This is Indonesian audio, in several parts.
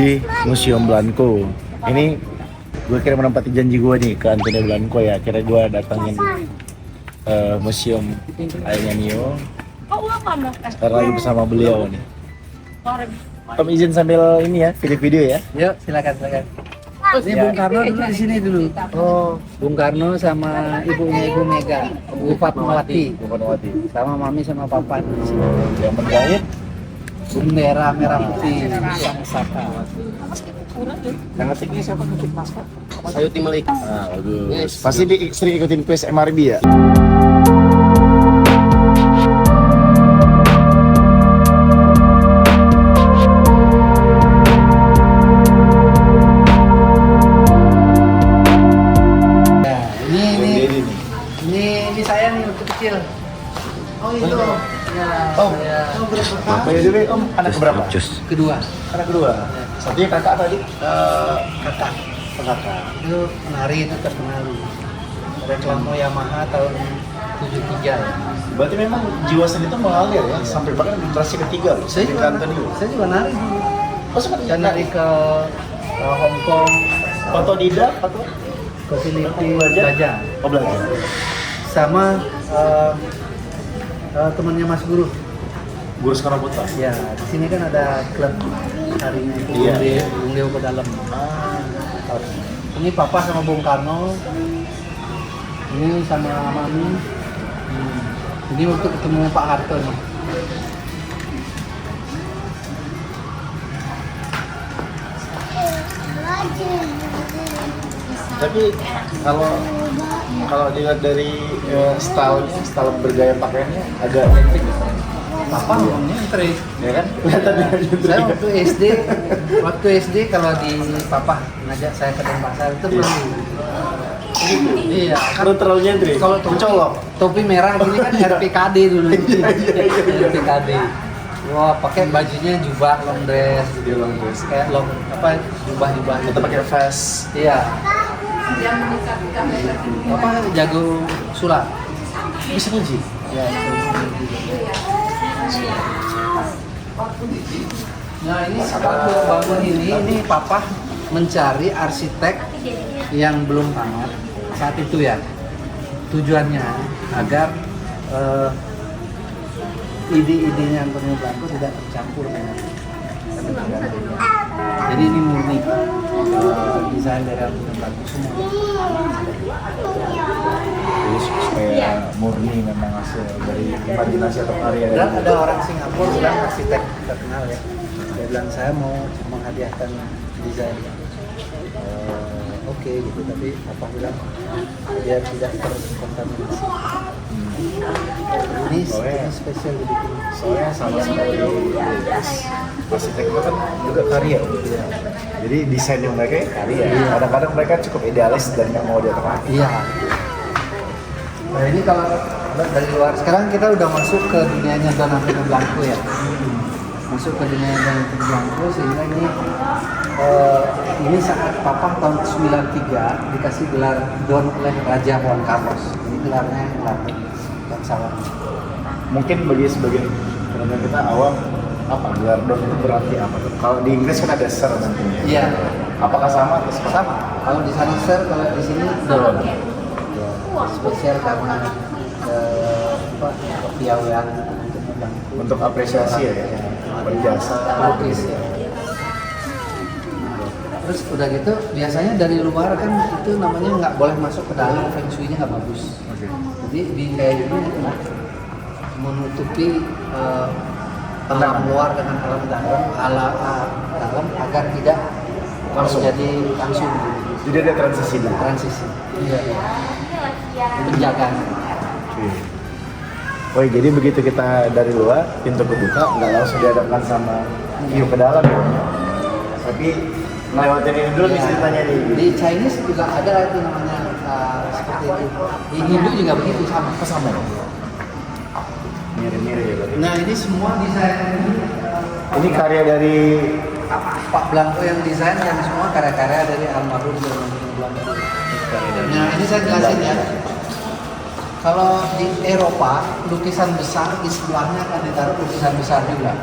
di Museum Blanco. Ini gue kira menempati janji gue nih ke Antonio Blanco ya. Kira gue datangin museum ayahnya Nio. Sekarang lagi bersama beliau nih. Om izin sambil ini ya, video-video ya. Yuk, silakan. Ini Bung Karno dulu di sini dulu. Oh, Bung Karno sama ibunya Ibu Mega, Bu Fatmawati, sama Mami sama Papa di sini. yang menjahit Bendera merah putih Sang Saka. yang ngetiknya siapa ngetik naskah? Sayuti Melik. Ah, bagus. Pasti sering ikutin quiz MRB ya? Ini saya nih waktu kecil. Oh itu. Ya, Om, saya By the way, Om anak keberapa? kedua. Anak kedua. Satunya kakak tadi? Kakak. Kakak. Itu penari itu terkenal. Reklamo Yamaha tahun 73 ya. Berarti memang jiwa seni itu mengalir ya, sampai bahkan generasi ketiga loh. Saya juga, saya juga nari dulu. Oh, sempat Saya nari ke Hong Kong, otodidak atau ke Filipina, belajar? Oh, belajar. sama temannya Mas Guru. Guru Sekarang Putra. Ya, di sini kan ada klub harinya itu Iya. Bung Leo ke dalam. Ah, Ini Papa sama Bung Karno. Ini sama Mami. Ini waktu ketemu Pak Harto nih. tapi kalau dilihat dari style bergaya pakaiannya agak nyentrik gitu. Papa ngomongnya trik. Ya kan? Kelihatan Saya waktu SD kalau di Papa ngajak saya ke Denpasar itu belum. Iya, Karena terlalu nyentrik. kalau mencolok. topi merah gini kan RPKD dulu. RPKD. Wah, pakai bajunya jubah long dress gitu. Long dress. Kayak jubah-jubah Kita pakai vest. Iya. Apa jago sulap? Bisa kunci. Ya. Nah, ini waktu bangun ini Papa mencari arsitek yang belum tamat saat itu ya. Tujuannya agar ide-idenya Antonio Blanco tidak tercampur dengan jadi ini murni desain dari Antonio Blanco semua. Jadi supaya murni memang hasil dari imajinasi atau karya. Dan ada orang Singapura bilang arsitek terkenal ya. Dia bilang saya mau menghadiahkan desain. Oke gitu, tapi apa bilang biar tidak terkontaminasi. Ini spesial dibikin. Soalnya sama seperti arsitek itu kan juga karya. Iya. Jadi desainnya mereka karya. Kadang-kadang mereka cukup idealis dan nggak mau dia terang. Iya. Nah ini kalau dari luar, sekarang kita udah masuk ke dunianya Don Antonio Blanco ya. Masuk ke dunia Don Antonio Blanco sehingga ini saat Papa tahun 93 dikasih gelar Don oleh Raja Juan Carlos. Ini gelarnya bangsawan. Mungkin bagi sebagian penonton kita awam apa gelar Don itu berarti apa? Kalau di Inggris kan ada Sir nantinya. Iya. Apakah sama atau seperti Sama. Kalau di sana Sir, kalau di sini Don. Spesial karena kepiawaian untuk apresiasi ya, berjasa. lukis ya. Terus udah gitu biasanya dari luar kan itu namanya nggak boleh masuk ke dalam, feng shui-nya nggak bagus. Oke. Jadi di kayak gini menutupi alam luar dengan alam dalam agar tidak Langsung. jadi langsung Jadi ada transisi dulu. transisi. Iya. Penjagaan. Oke. Oh, jadi begitu kita dari luar, pintu kebuka, nggak langsung dihadapkan sama view ke dalam ya. Tapi lewatin ini dulu nih ceritanya nih. Di Chinese juga ada itu namanya seperti itu. Di Hindu juga begitu sama. Sama ya? Mirip-mirip ya berarti. Nah ini semua desain Ini karya dari Pak Blanco yang desain, yang semua karya-karya dari almarhum Don Antonio Blanco. Nah ini saya jelasin ya. Kalau di Eropa lukisan besar di sebelahnya akan ditaruh lukisan besar juga.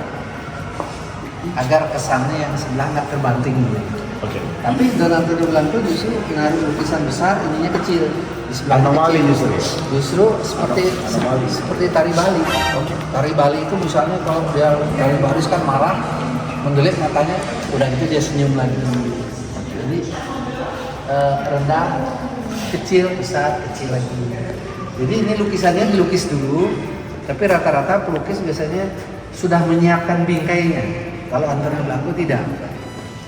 agar kesannya yang sebelah nggak terbanting gitu. Oke. Tapi Don Antonio Blanco justru menaruh lukisan besar, ininya kecil di sebelah Anomali kecil. justru. Justru seperti tari Bali. Tari Bali itu misalnya kalau dia tari baris kan marah, mendelik matanya, udah itu dia senyum lagi. Jadi rendah, kecil, besar, kecil lagi. Jadi ini lukisannya dilukis dulu, tapi rata-rata pelukis biasanya sudah menyiapkan bingkainya. Kalau Antonio Blanco tidak.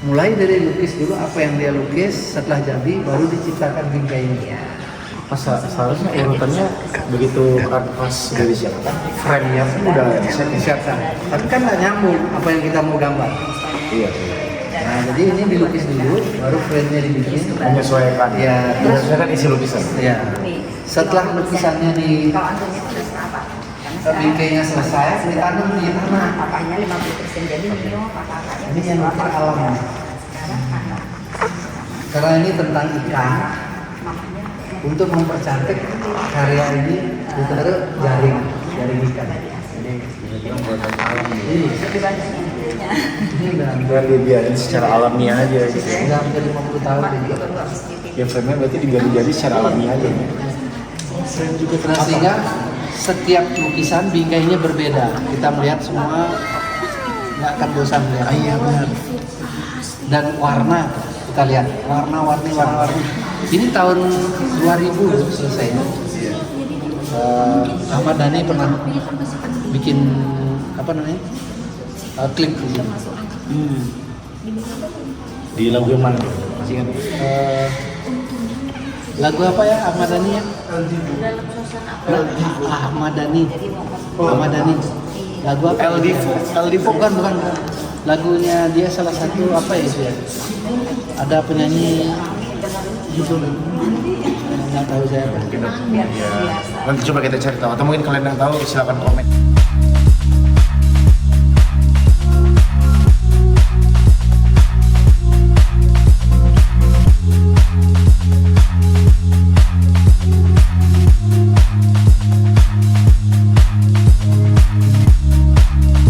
Mulai dari lukis dulu apa yang dia lukis, setelah jadi baru diciptakan bingkainya. Seharusnya urutannya begitu kanvas sudah disiapkan, frame-nya pun udah Disiapkan. Tapi kan nggak nyambung apa yang kita mau gambar. Iya. Nah, jadi ini dilukis dulu, baru frame-nya dibikin. Menyesuaikan. Ya, menyesuaikan isi lukisan. Ya. Setelah lukisannya di bingkainya selesai, ditanam di tanah. Papanya 50% jadi Mio, Ini yang lukis alam. Karena ini tentang ikan. Untuk mempercantik karya ini ditaruh jaring ikan. Ini udah Biar dibiarin secara alamiah aja gitu. udah hampir 50 tahun ini. Ya frame-nya berarti dibiarin jadi secara alamiah aja. Nah, sehingga setiap lukisan bingkainya berbeda. Kita melihat semua nggak akan bosan melihat. Iya benar. Dan warna kita lihat warna-warni. Ini tahun 2000 selesai. Ahmad Dhani pernah bikin apa namanya klip di sini. Di lagu yang mana? Masih kan? Lagu apa ya Ahmad Dhani ya? Ahmad Dhani. Lagu apa? LD Bukan. Lagunya dia salah satu apa ya itu ya? Ada penyanyi judul nggak tahu saya apa. Mungkin ya. Nanti coba kita cari tahu atau mungkin kalian yang tahu silakan komen.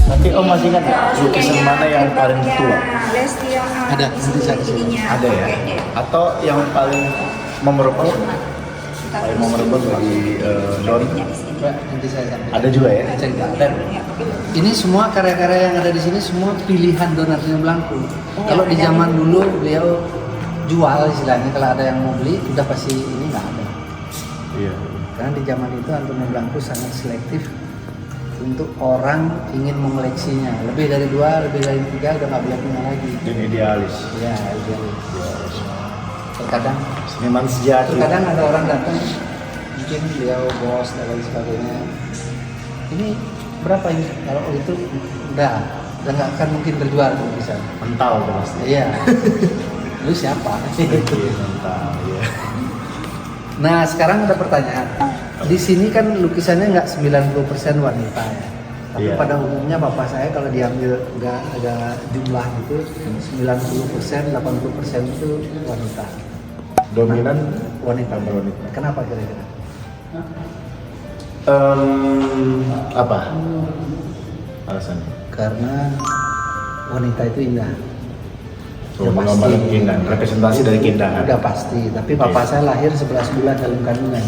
Tapi Om masih ingat nggak lukisan mana yang paling tua? Ada nanti saya kasih. Ada ya? Atau yang paling memorable? Paling memorable bagi Don? Nanti saya sampaikan. Ada juga ya? Cerita. Dan ini semua karya-karya yang ada di sini semua pilihan Don Antonio Blanco. Kalau di zaman dulu beliau jual istilahnya, kalau ada yang mau beli udah pasti ini nggak ada. Iya. Karena di zaman itu Antonio Blanco sangat selektif untuk orang ingin mengoleksinya. Lebih dari 2, lebih dari 3 udah nggak boleh punya lagi. Dan idealis. Ya, idealis. Terkadang Seniman sejati. Terkadang ada orang datang, mungkin beliau bos dan lain sebagainya. Ini berapa ini? Kalau itu udah nggak akan mungkin terjual tuh bisa. Mental tuh pasti. Iya. Lu siapa? Mental, iya. Nah sekarang ada pertanyaan. Di sini kan lukisannya nggak 90% wanita ya. Tapi Iya. pada umumnya bapak saya kalau diambil nggak ada jumlah itu 90%, 80% itu wanita. Dominan Wanita. wanita. Kenapa kira-kira? Apa alasannya? Karena wanita itu indah. So, menggambarkan keindahan, representasi dari keindahan. Udah pasti, tapi bapak saya lahir 11 bulan dalam kandungan.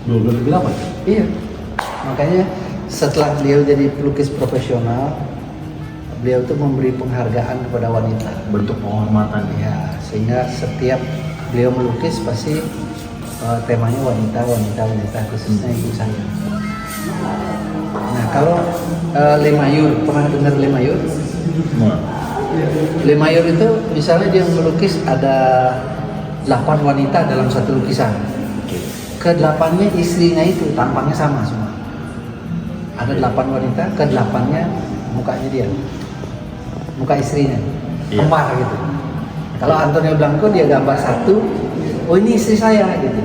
12 berapa? Iya. Makanya setelah beliau jadi pelukis profesional, beliau tuh memberi penghargaan kepada wanita. Bentuk penghormatan ya. Ya, sehingga setiap beliau melukis pasti temanya wanita, khususnya ibu saya. Nah, kalau Le Mayur, pernah dengar Le Mayur? Le Mayur itu misalnya dia melukis ada 8 wanita dalam satu lukisan. Ke-8-nya istrinya itu tampangnya sama semua. Ada 8 wanita, ke-8-nya mukanya dia. Muka istrinya. Iya. Kembar gitu. Kalau Antonio Blanco dia gambar satu, oh ini istri saya gitu.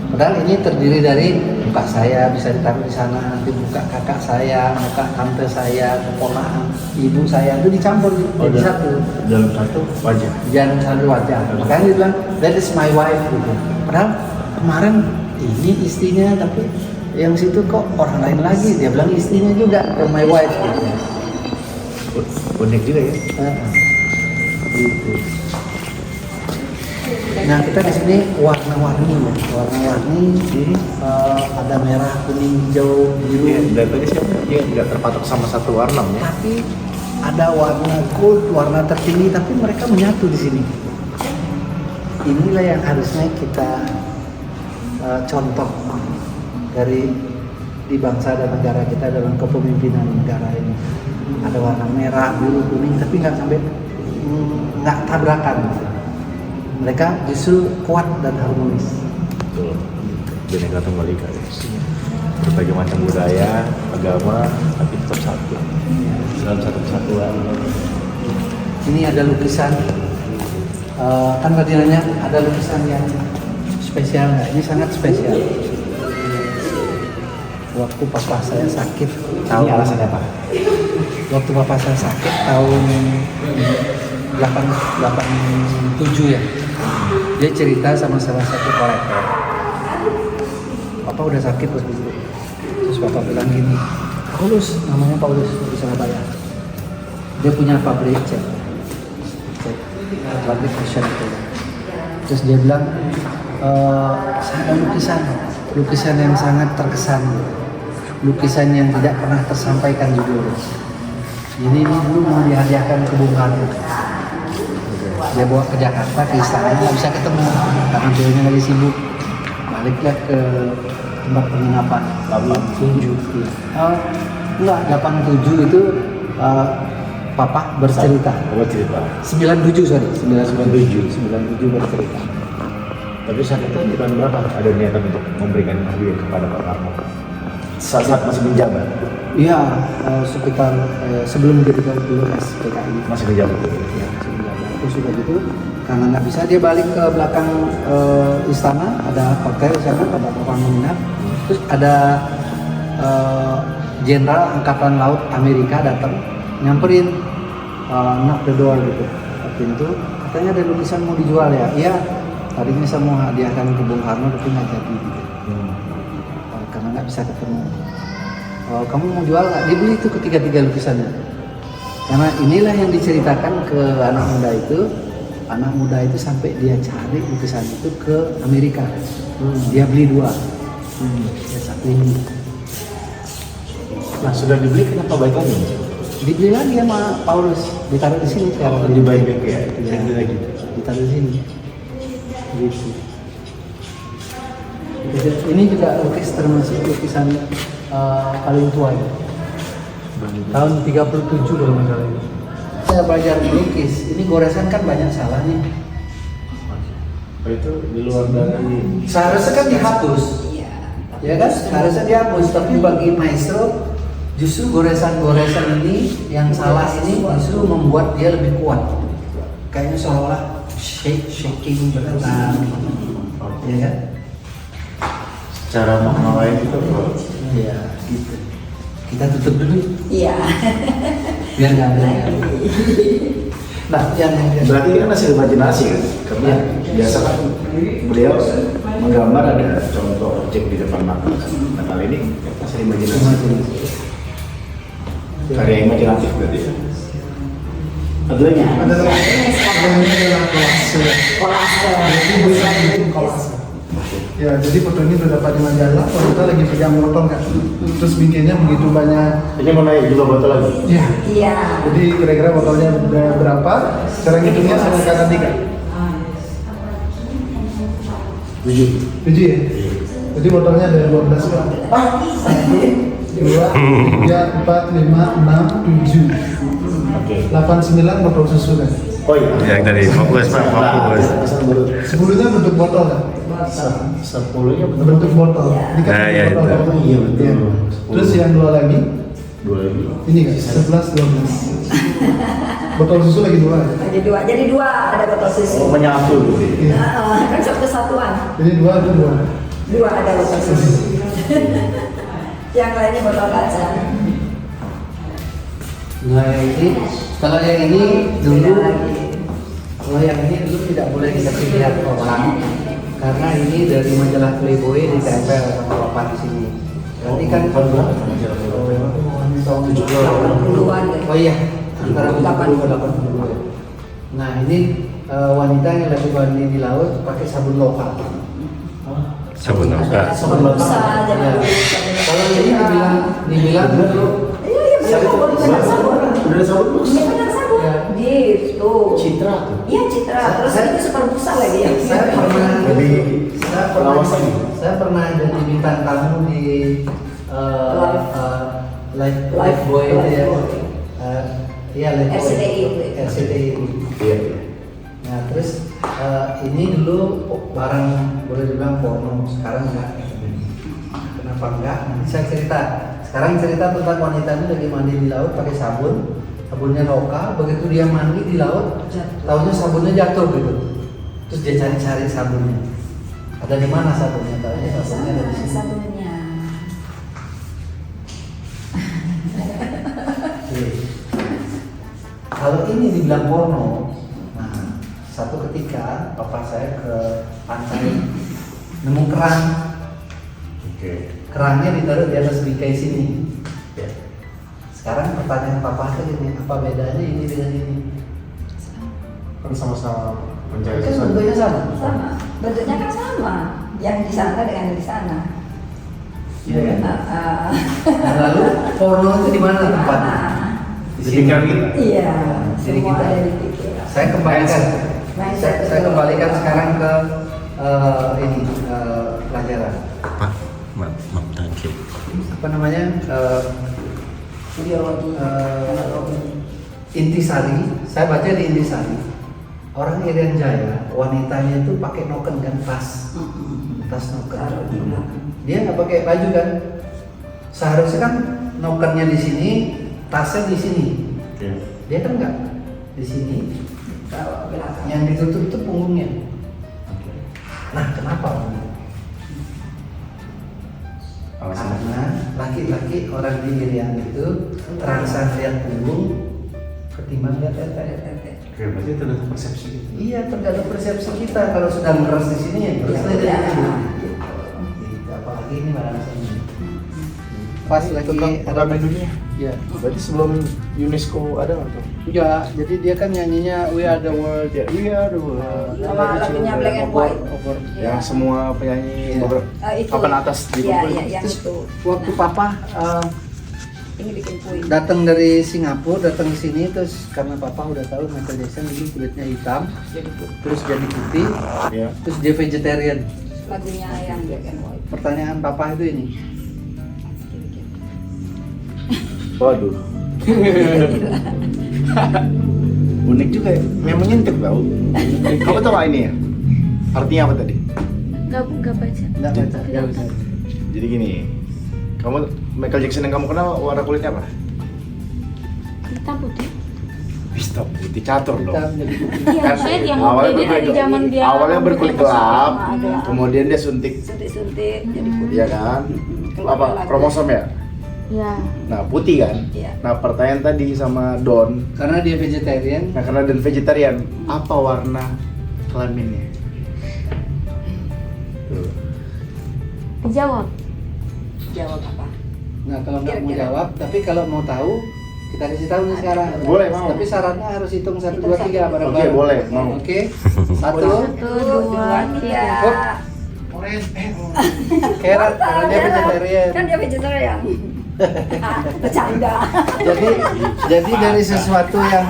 Padahal ini terdiri dari muka saya bisa ditaruh di sana, nanti muka kakak saya, muka tante saya, keponakan, ibu saya itu dicampur jadi satu. Dalam satu wajah. Jangan satu wajah. Makanya dia bilang that is my wife gitu. Padahal kemarin ini istrinya, tapi yang situ kok orang lain lagi. Dia bilang istrinya juga my wife gitu. Unik juga ya. Gitu. Nah kita di sini warna-warni ya, warna-warni. Ada merah, kuning, hijau, biru. Iya, dari tadi sih dia nggak terpatok sama satu warna ya. Tapi ada warna gold, warna tertinggi, tapi mereka menyatu di sini. Inilah yang harusnya kita contoh dari di bangsa dan negara kita dalam kepemimpinan negara ini. Ada warna merah, biru, kuning, tapi nggak sampai nggak tabrakan. Mereka justru kuat dan harmonis. Betul. Bineka Tunggal Ika ya. Berbagai macam budaya, agama, tapi tetap satu. Dalam satu kesatuan. Ini ada lukisan, kan tadi nanya ada lukisan yang spesial nggak? Ini sangat spesial. Waktu papa saya sakit, Ini alasannya apa? waktu papa saya sakit tahun 87 ya, dia cerita sama salah satu kolektor. Papa udah sakit waktu itu, terus papa bilang gini, Paulus, namanya Paulus di Surabaya, dia punya pabrik cat pabrik fashion itu. Terus dia bilang, saya ada lukisan yang sangat terkesan, lukisan yang tidak pernah tersampaikan judul. Ini dulu mau dihadiahkan ke Bung Karno. Dia bawa ke Jakarta, ke istana, nggak bisa ketemu karena beliaunya lagi sibuk. Baliklah ke tempat penginapan 87. Enggak, 87 itu papa bercerita. Coba cerita. 97 sorry, 97 bercerita. Tapi saat itu di tahun berapa ada niatan untuk memberikan hadiah kepada Pak Karno? Saat masih menjabat? Iya, sekitar sebelum jadi gubernur SPKI. Masih menjabat. Ya, terus sudah gitu, karena nggak bisa dia balik ke belakang istana, ada hotel di sana, ada orang menginap. Terus ada Jenderal Angkatan Laut Amerika datang, nyamperin, knock the door gitu, ke pintu. Katanya ada lukisan mau dijual ya? Iya, tadinya saya mau hadiahkan ke Bung Karno tapi nggak jadi gitu. Karena nggak bisa ketemu. Kamu mau jual nggak? Dibeli itu ketiga-tiga lukisannya. Karena inilah yang diceritakan ke anak muda itu. Anak muda itu sampai dia cari lukisan itu ke Amerika. Dia beli 2. Dia satu ini. Nah sudah dibeli kenapa balik lagi? Dibeli lagi sama Paulus. Ditaruh di sini sekarang. Lebih baik ya? Ya, Dibeli lagi. ditaruh di sini. Gitu. Ini juga lukis termasuk lukisan paling tua ya. Tahun 37 kalau nggak salah ini. Saya belajar melukis, ini goresan kan banyak salah nih. Itu di luar dari Seharusnya kan dihapus, ya kan? Seharusnya dihapus, tapi bagi maestro justru goresan-goresan ini yang salah ini justru membuat dia lebih kuat. Kayaknya seolah-olah shaking berenang, ya kan? cara mengalami itu bro. Iya, gitu. Kita tutup dulu, Iya. biar nggak ada. Nah, yang Berarti kan hasil imajinasi kan? Karena biasa kan beliau menggambar ada contoh objek di depan mata. Nah kali ini hasil imajinasi. Karya imajinatif berarti ya. Ada lagi? Ada lagi. Ini adalah kolase. Kolase. Ya, jadi foto ini udah dapat di majalah. Kalau kita lagi pegang botol kan, terus bingkainya begitu banyak. Ini mau naik juga botol lagi? Ya. Iya. Jadi kira-kira botolnya udah berapa? Sekarang hitungnya sama kakak Tika. 7 ya? Jadi botolnya ada 12 kan? 1, 2, 3, 4, 5, 6, 7 Oke. 8, 9 botol susu kan? Oh iya. Yang tadi fokus Pak, fokus. 10-nya bentuk botol kan? 10-nya Bentuk botol. Ini kan Nah, ya, botol itu. kan? Iya, betul. Iya. Terus yang 2 lagi, 2 lagi. ini kan? 11, 12 botol susu lagi 2 ya? Jadi dua ada botol Oh, susu. menyatu gitu. Iya. Kan satu kesatuan. Jadi 2 ada 2. Dua ada botol susu. Yang lainnya botol kaca. Nah ini, kalau yang ini dulu, kalau yang ini dulu tidak boleh dikasih lihat orang, karena ini dari majalah Playboy ditempel sama bapak di sini. Berarti kan Tahun berapa majalah Playboy? tahun 80-an deh. Oh iya, antara 70 ke 80 ya. Nah ini wanita yang lagi mandi di laut pakai sabun lokal. Sabun lokal. Sabun lokal. Bisa aja Ya. dulu. Kalau ini dibilang dulu Iya, iya, bisa sabun, bisa sabun. Udah ada sabun bus? Iya, benar sabun. Ya. Gitu. Citra tuh. Iya, Citra. Terus itu super busa lagi ya. saya pernah Lebih saya pernah pengawasan. saya pernah jadi bintang tamu di live boy itu ya. Iya live boy. RCTI itu. RCTI itu. Iya. Nah terus ini dulu barang boleh dibilang porno, sekarang enggak. Kenapa enggak? Nanti saya cerita. Sekarang cerita tentang wanita ini lagi mandi di laut pakai sabun, sabunnya lokal. Begitu dia mandi di laut, taunya sabunnya jatuh gitu. Terus dia cari-cari sabunnya. Ada di mana sabunnya? Taunya sabunnya ada di sini. Sabunnya. Oke. Kalau ini dibilang porno, nah satu ketika bapak saya ke pantai nemu kerang. Oke. Kerangnya ditaruh di atas bingkai sini. Ya. Sekarang pertanyaan papa itu ini, apa bedanya ini dengan ini? Kan sama-sama mencari Kan sesuatu. bentuknya sama. Sama. Bentuknya kan sama. Yang di sana dengan yang di sana. Iya kan? Ah, Nah, lalu porno itu di mana tempatnya? Di Di pikiran kita. Iya. Jadi Semua kita. ada di pikiran. Saya kembalikan. Mindset. Saya kembalikan sekarang ke ini pelajaran. Pak, maaf thank you. Apa namanya? Biologi. Intisari. Saya baca di Intisari. Orang Irian Jaya, wanitanya itu pakai noken kan tas, tas noken. Taruh di belakang. Dia nggak pakai baju kan? Seharusnya kan nokennya di sini, tasnya di sini. Oke. Dia kan nggak di sini. Taruh belakang. Yang ditutup itu punggungnya. Nah, kenapa? Alasannya. Karena laki-laki orang di Irian itu terangsang lihat punggung ketimbang lihat tete. Oke, berarti itu udah persepsi gitu. Iya, tergantung persepsi kita. Kalau sudah ngeres di sini ya terus Ya, lihat di sini. gitu. Gitu, apalagi ini barang sini. Pas lagi ada dunia. ya. Berarti sebelum UNESCO ada nggak tuh? Ya, jadi dia kan nyanyinya We Are the World ya. We are the world. Sama lagunya Black and White. Over. Yang semua penyanyi Iya. beberapa Itu. papan atas Iya, dikumpulin. iya, yang Terus itu. waktu papa Ini bikin puing. datang dari Singapura, datang ke sini terus karena papa udah tahu Michael Jackson dulu kulitnya hitam, terus jadi putih, Iya. terus dia vegetarian. Lagunya yang Black and White. Pertanyaan papa itu ini, Waduh. Unik juga ya. Memang nyentik tau. Kamu tau gak ini ya? Artinya apa tadi? Gak baca. nggak baca, nggak bisa. Jadi gini. Kamu Michael Jackson yang kamu kenal warna kulitnya apa? Hitam putih. Hitam putih catur dong. Hitam jadi putih. Iya, maksudnya yang awalnya dia dari berkulit- zaman dia awalnya berkulit gelap, Ada. kemudian dia suntik, Suntik-suntik jadi putih. ya kan? Keluar Apa lagi. kromosom ya? Ya. Nah putih kan? Iya. Nah pertanyaan tadi sama Don, Karena dia vegetarian, nah karena Don vegetarian, apa warna kelaminnya? Tuh. Dijawab. Jawab apa? nah kalau nggak mau Kira-kira. jawab, tapi kalau mau tahu kita kasih tahu nih sekarang. Boleh, mau. Tapi syaratnya harus hitung 1, Hitung 2, 3 satu. bareng-bareng. Oke, boleh, mau. Oke, 1. Satu, dua, tiga. Hop. Keren, karena dia vegetarian. Kan dia vegetarian. Bercanda. Jadi dari sesuatu yang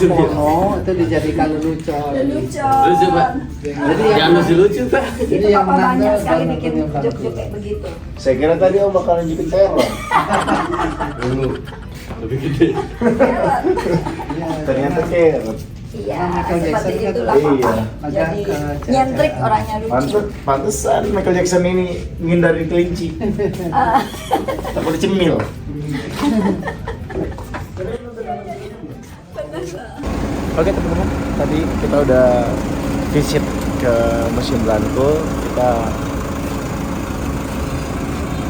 porno itu dijadikan lelucon. Lucu. Lucu, Pak. Jadi Jangan lucu-lucu, Pak. Jadi Itu yang papa menang banyak tuh sekali barang bikin yang bagus. joke-joke kayak begitu. Saya kira tadi om bakalan bikin teror. Dulu. Lebih gede. Heran. Ternyata teror. Iya, Michael seperti Jackson kan itulah iya. papa. Agak Jadi ke nyentrik orangnya lucu. Pantesan Michael Jackson ini menghindari kelinci. Takut dicemil. Oke teman-teman, tadi kita udah visit ke Museum Blanco. Kita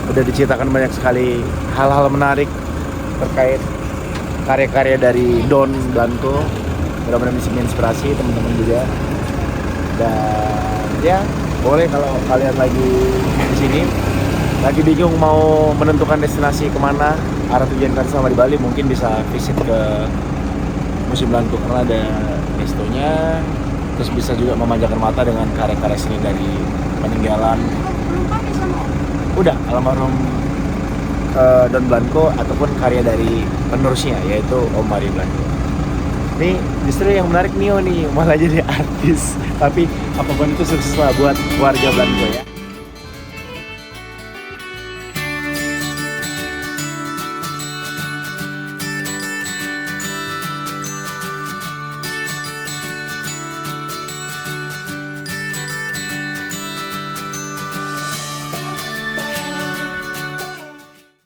udah diceritakan banyak sekali hal-hal menarik terkait karya-karya dari Don Blanco. Mudah-mudahan bisa menginspirasi teman-teman juga. Dan ya, boleh kalau kalian lagi di sini, lagi bingung mau menentukan destinasi kemana, arah tujuan kalian selama di Bali, mungkin bisa visit ke musim Blanco karena ada restonya, terus bisa juga memanjakan mata dengan karya-karya seni dari peninggalan udah almarhum Don Blanco ataupun karya dari penerusnya yaitu Om Mario Blanco. Nih justru yang menarik Nio nih malah jadi artis, tapi apapun itu sukses lah buat warga Blanco ya.